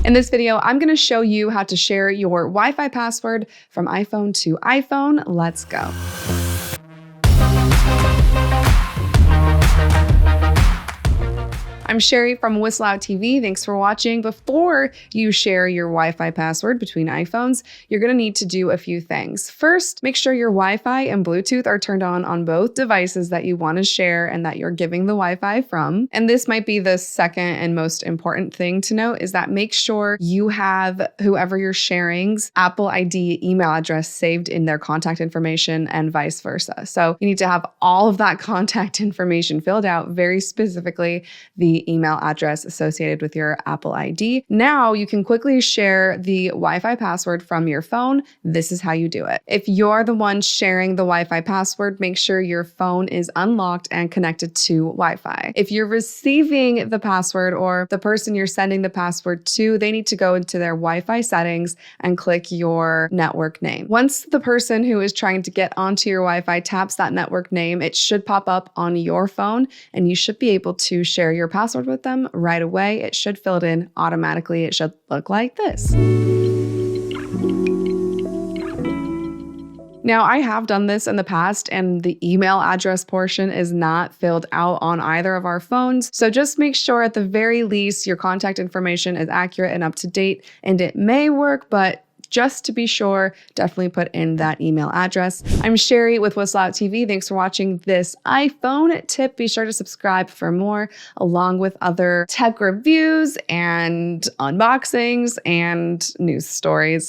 In this video, I'm going to show you how to share your Wi-Fi password from iPhone to iPhone. Let's go. I'm Sherry from WhistleOut TV. Thanks for watching. Before you share your Wi-Fi password between iPhones, you're going to need to do a few things. First, make sure your Wi-Fi and Bluetooth are turned on both devices that you want to share and that you're giving the Wi-Fi from. And this might be the second and most important thing to note, is that make sure you have whoever you're sharing's Apple ID email address saved in their contact information and vice versa. So you need to have all of that contact information filled out, very specifically the email address associated with your Apple ID. Now you can quickly share the Wi-Fi password from your phone. This is how you do it. If you're the one sharing the Wi-Fi password, make sure your phone is unlocked and connected to Wi-Fi. If you're receiving the password or the person you're sending the password to, they need to go into their Wi-Fi settings and click your network name. Once the person who is trying to get onto your Wi-Fi taps that network name, it should pop up on your phone and you should be able to share your password with them right away. It should fill it in automatically. It should look like this. Now, I have done this in the past and the email address portion is not filled out on either of our phones. So just make sure at the very least your contact information is accurate and up to date, and it may work, but just to be sure, definitely put in that email address. I'm Sherry with WhistleOut TV. Thanks for watching this iPhone tip. Be sure to subscribe for more, along with other tech reviews and unboxings and news stories.